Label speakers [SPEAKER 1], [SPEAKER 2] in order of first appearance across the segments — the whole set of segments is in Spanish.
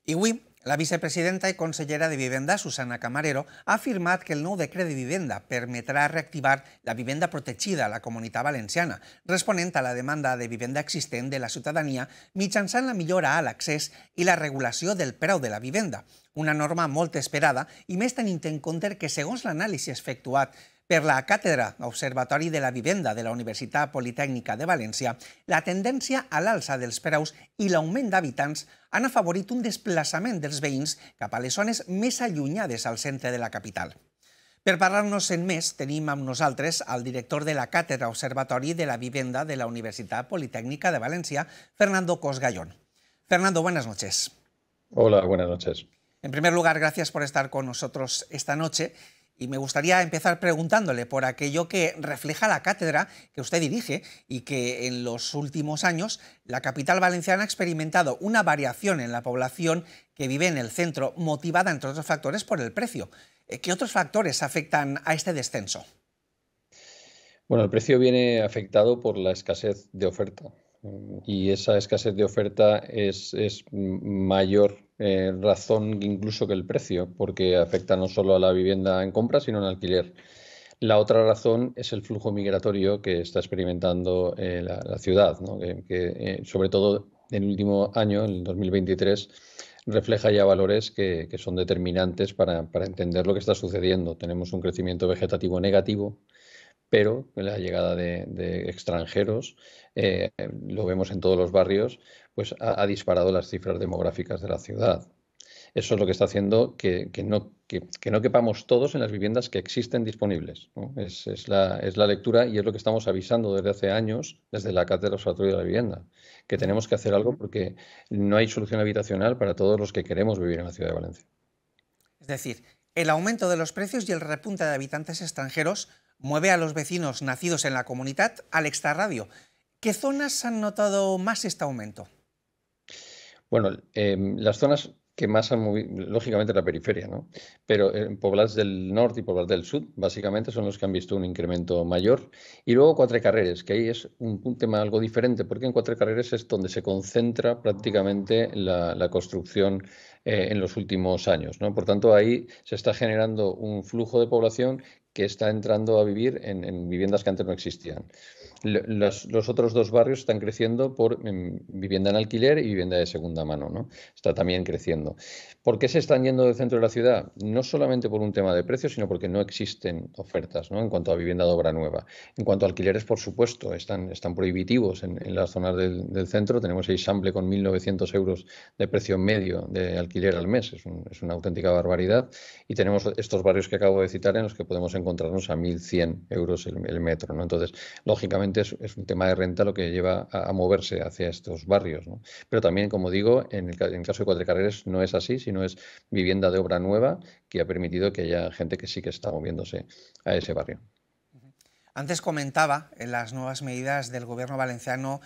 [SPEAKER 1] I avui, la vicepresidenta i consellera de Vivenda, Susana Camarero, ha afirmat que el nou decret de vivenda permetrà reactivar la vivenda protegida a la Comunitat Valenciana, responent a la demanda de vivenda existent de la ciutadania mitjançant la millora a l'accés i la regulació del preu de la vivenda, una norma molt esperada i més tenint en compte que, segons l'anàlisi efectuat per la Càtedra Observatori de la Vivenda de la Universitat Politècnica de València, la tendència a l'alça dels preus i l'augment d'habitants han afavorit un desplaçament dels veïns cap a les zones més allunyades al centre de la capital. Per parlar-nos en més, tenim amb nosaltres el director de la Càtedra Observatori de la Vivenda de la Universitat Politècnica de València, Fernando Cosgallón. Fernando, buenas noches.
[SPEAKER 2] Hola, buenas noches.
[SPEAKER 1] En primer lugar, gracias por estar con nosotros esta noche. Y me gustaría empezar preguntándole por aquello que refleja la cátedra que usted dirige y que en los últimos años la capital valenciana ha experimentado una variación en la población que vive en el centro, motivada, entre otros factores, por el precio. ¿Qué otros factores afectan a este descenso?
[SPEAKER 2] Bueno, el precio viene afectado por la escasez de oferta. Y esa escasez de oferta es mayor razón incluso que el precio, porque afecta no solo a la vivienda en compra, sino en alquiler. La otra razón es el flujo migratorio que está experimentando la ciudad, ¿no? que sobre todo en el último año, en el 2023, refleja ya valores que son determinantes para entender lo que está sucediendo. Tenemos un crecimiento vegetativo negativo, pero la llegada de extranjeros, lo vemos en todos los barrios, pues ha disparado las cifras demográficas de la ciudad. Eso es lo que está haciendo que no quepamos todos en las viviendas que existen disponibles, ¿no? Es la lectura y es lo que estamos avisando desde hace años, desde la Cátedra Observatoria de la Vivienda, que tenemos que hacer algo porque no hay solución habitacional para todos los que queremos vivir en la ciudad de Valencia.
[SPEAKER 1] Es decir, el aumento de los precios y el repunte de habitantes extranjeros mueve a los vecinos nacidos en la comunidad al extrarradio. ¿Qué zonas han notado más este aumento?
[SPEAKER 2] Bueno, las zonas que más han movido, lógicamente la periferia, ¿no? Pero poblados del norte y poblados del sur, básicamente, son los que han visto un incremento mayor. Y luego Quatre Carreres, que ahí es un tema algo diferente, porque en Quatre Carreres es donde se concentra prácticamente la construcción en los últimos años, ¿no? Por tanto, ahí se está generando un flujo de población que está entrando a vivir en viviendas que antes no existían. Los otros dos barrios están creciendo por vivienda en alquiler y vivienda de segunda mano, ¿no? Está también creciendo. ¿Por qué se están yendo del centro de la ciudad? No solamente por un tema de precios, sino porque no existen ofertas, ¿no? En cuanto a vivienda de obra nueva. En cuanto a alquileres, por supuesto, están prohibitivos en las zonas del centro. Tenemos Eixample con 1.900 euros de precio medio de alquiler al mes. Es una auténtica barbaridad. Y tenemos estos barrios que acabo de citar en los que podemos encontrarnos a 1.100 euros el metro, ¿no? Entonces, lógicamente, es un tema de renta lo que lleva a moverse hacia estos barrios, ¿no? Pero también, como digo, en el caso de Quatre Carreres no es así, sino es vivienda de obra nueva que ha permitido que haya gente que sí que está moviéndose a ese barrio.
[SPEAKER 1] Antes comentaba en las nuevas medidas del gobierno valenciano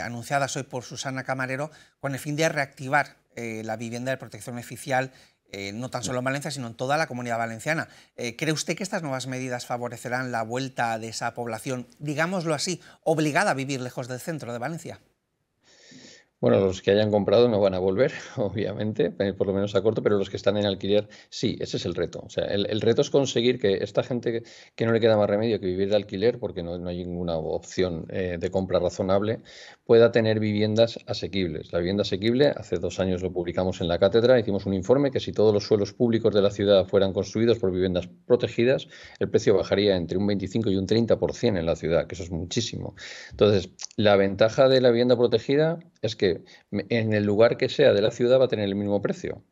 [SPEAKER 1] anunciadas hoy por Susana Camarero con el fin de reactivar la vivienda de protección oficial no tan solo en Valencia, sino en toda la Comunidad Valenciana. ¿Cree usted que estas nuevas medidas favorecerán la vuelta de esa población, digámoslo así, obligada a vivir lejos del centro de Valencia?
[SPEAKER 2] Bueno, los que hayan comprado no van a volver, obviamente, por lo menos a corto, pero los que están en alquiler, sí, ese es el reto. O sea, el reto es conseguir que esta gente que no le queda más remedio que vivir de alquiler, porque no hay ninguna opción de compra razonable, pueda tener viviendas asequibles. La vivienda asequible, hace 2 años lo publicamos en la cátedra, hicimos un informe que si todos los suelos públicos de la ciudad fueran construidos por viviendas protegidas, el precio bajaría entre un 25 y un 30% en la ciudad, que eso es muchísimo. Entonces, la ventaja de la vivienda protegida es que en el lugar que sea de la ciudad va a tener el mismo precio.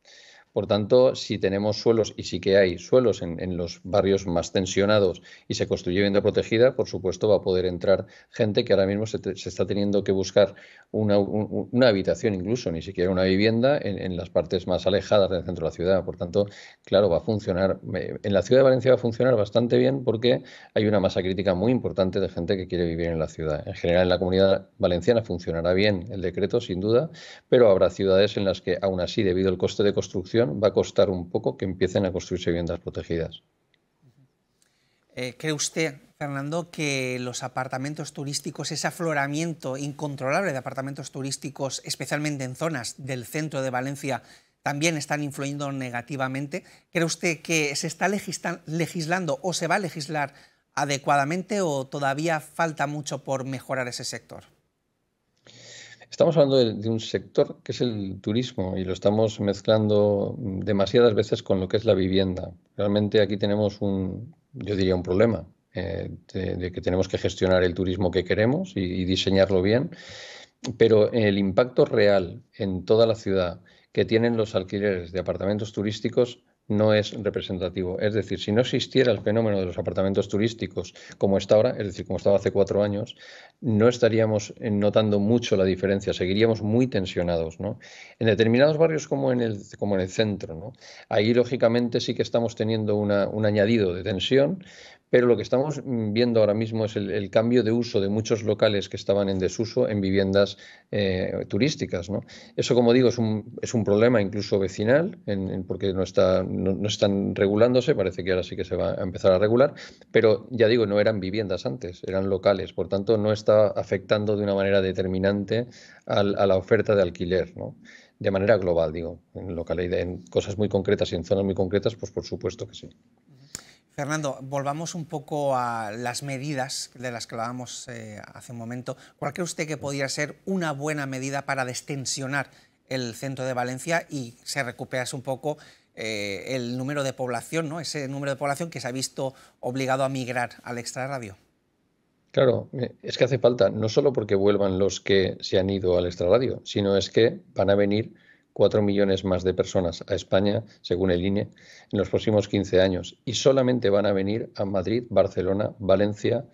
[SPEAKER 2] Por tanto, si tenemos suelos, y sí que hay suelos en los barrios más tensionados y se construye vivienda protegida, por supuesto va a poder entrar gente que ahora mismo se está teniendo que buscar una habitación incluso, ni siquiera una vivienda en las partes más alejadas del centro de la ciudad. Por tanto, claro, va a funcionar. En la ciudad de Valencia va a funcionar bastante bien porque hay una masa crítica muy importante de gente que quiere vivir en la ciudad. En general, en la Comunidad Valenciana funcionará bien el decreto, sin duda, pero habrá ciudades en las que, aún así, debido al coste de construcción, va a costar un poco que empiecen a construirse viviendas protegidas.
[SPEAKER 1] ¿Cree usted, Fernando, que los apartamentos turísticos, ese afloramiento incontrolable de apartamentos turísticos, especialmente en zonas del centro de Valencia, también están influyendo negativamente. ¿Cree usted que se está legislando o se va a legislar adecuadamente o todavía falta mucho por mejorar ese sector?
[SPEAKER 2] Estamos hablando de un sector que es el turismo y lo estamos mezclando demasiadas veces con lo que es la vivienda. Realmente aquí tenemos yo diría, un problema de que tenemos que gestionar el turismo que queremos y diseñarlo bien, pero el impacto real en toda la ciudad que tienen los alquileres de apartamentos turísticos no es representativo. Es decir, si no existiera el fenómeno de los apartamentos turísticos como está ahora, es decir, como estaba hace 4 años, no estaríamos notando mucho la diferencia, seguiríamos muy tensionados, ¿no? En determinados barrios como en el centro, ¿no? Ahí, lógicamente, sí que estamos teniendo un añadido de tensión, pero lo que estamos viendo ahora mismo es el cambio de uso de muchos locales que estaban en desuso en viviendas turísticas, ¿no? Eso, como digo, es un problema incluso vecinal, porque no están regulándose, parece que ahora sí que se va a empezar a regular, pero ya digo, no eran viviendas antes, eran locales, por tanto no está afectando de una manera determinante a la oferta de alquiler, ¿no? De manera global, digo, en cosas muy concretas y en zonas muy concretas, pues por supuesto que sí.
[SPEAKER 1] Fernando, volvamos un poco a las medidas de las que hablábamos hace un momento. ¿Cuál cree usted que podría ser una buena medida para destensionar el centro de Valencia y se recuperase un poco el número de población, ¿no? Ese número de población que se ha visto obligado a migrar al extrarradio?
[SPEAKER 2] Claro, es que hace falta, no solo porque vuelvan los que se han ido al extrarradio, sino es que van a venir 4 millones más de personas a España, según el INE, en los próximos 15 años. Y solamente van a venir a Madrid, Barcelona, Valencia,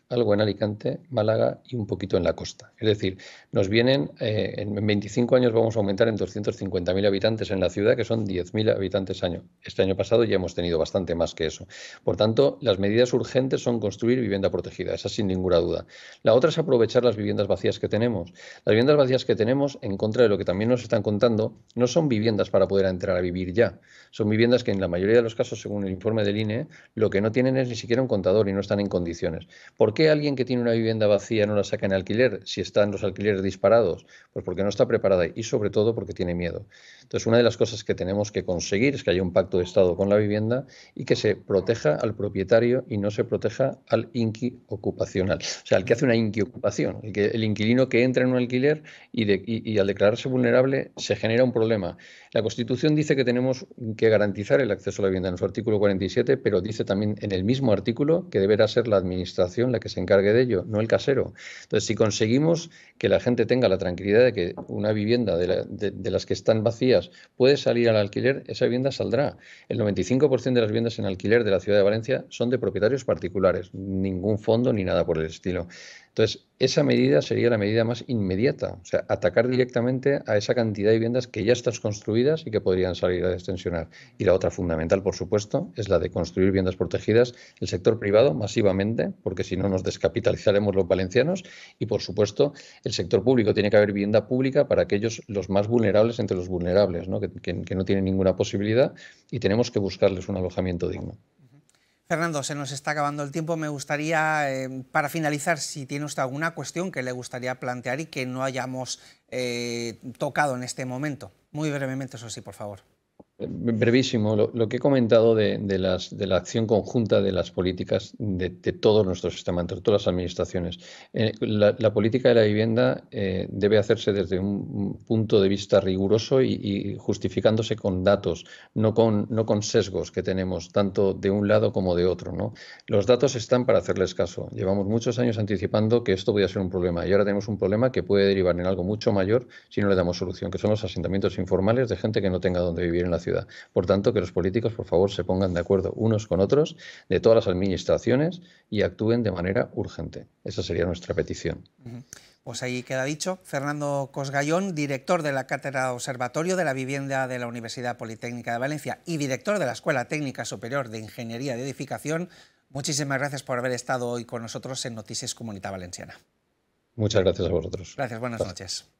[SPEAKER 2] algo en Alicante, Málaga y un poquito en la costa. Es decir, nos vienen, en 25 años vamos a aumentar en 250.000 habitantes en la ciudad, que son 10.000 habitantes año. Este año pasado ya hemos tenido bastante más que eso. Por tanto, las medidas urgentes son construir vivienda protegida, esa sin ninguna duda. La otra es aprovechar las viviendas vacías que tenemos. Las viviendas vacías que tenemos, en contra de lo que también nos están contando, no son viviendas para poder entrar a vivir ya. Son viviendas que en la mayoría de los casos, según el informe del INE, lo que no tienen es ni siquiera un contador y no están en condiciones. ¿Por qué alguien que tiene una vivienda vacía no la saca en alquiler si están los alquileres disparados? Pues porque no está preparada y sobre todo porque tiene miedo. Entonces, una de las cosas que tenemos que conseguir es que haya un pacto de Estado con la vivienda y que se proteja al propietario y no se proteja al inqui ocupacional. O sea, al que hace una inqui ocupación, el inquilino que entra en un alquiler y al declararse vulnerable se genera un problema. La Constitución dice que tenemos que garantizar el acceso a la vivienda en su artículo 47, pero dice también en el mismo artículo que deberá ser la administración la que se encargue de ello, no el casero. Entonces, si conseguimos que la gente tenga la tranquilidad de que una vivienda de las que están vacías puede salir al alquiler, esa vivienda saldrá. El 95% de las viviendas en alquiler de la ciudad de Valencia son de propietarios particulares, ningún fondo ni nada por el estilo. Entonces, esa medida sería la medida más inmediata, o sea, atacar directamente a esa cantidad de viviendas que ya están construidas y que podrían salir a destensionar. Y la otra fundamental, por supuesto, es la de construir viviendas protegidas, el sector privado masivamente, porque si no nos descapitalizaremos los valencianos, y por supuesto, el sector público. Tiene que haber vivienda pública para aquellos, los más vulnerables entre los vulnerables, ¿no? Que no tienen ninguna posibilidad y tenemos que buscarles un alojamiento digno.
[SPEAKER 1] Fernando, se nos está acabando el tiempo. Me gustaría, para finalizar, si tiene usted alguna cuestión que le gustaría plantear y que no hayamos tocado en este momento. Muy brevemente, eso sí, por favor.
[SPEAKER 2] Brevísimo, lo que he comentado de la acción conjunta de las políticas de todo nuestro sistema, entre todas las administraciones. La política de la vivienda debe hacerse desde un punto de vista riguroso y justificándose con datos, no con sesgos que tenemos tanto de un lado como de otro, ¿no? Los datos están para hacerles caso. Llevamos muchos años anticipando que esto podía ser un problema y ahora tenemos un problema que puede derivar en algo mucho mayor si no le damos solución, que son los asentamientos informales de gente que no tenga donde vivir en la ciudad. Por tanto, que los políticos, por favor, se pongan de acuerdo unos con otros de todas las administraciones y actúen de manera urgente. Esa sería nuestra petición.
[SPEAKER 1] Pues ahí queda dicho. Fernando Cosgallón, director de la Cátedra Observatorio de la Vivienda de la Universidad Politécnica de Valencia y director de la Escuela Técnica Superior de Ingeniería de Edificación, muchísimas gracias por haber estado hoy con nosotros en Noticias Comunitat Valenciana.
[SPEAKER 2] Muchas gracias a vosotros.
[SPEAKER 1] Gracias, buenas noches.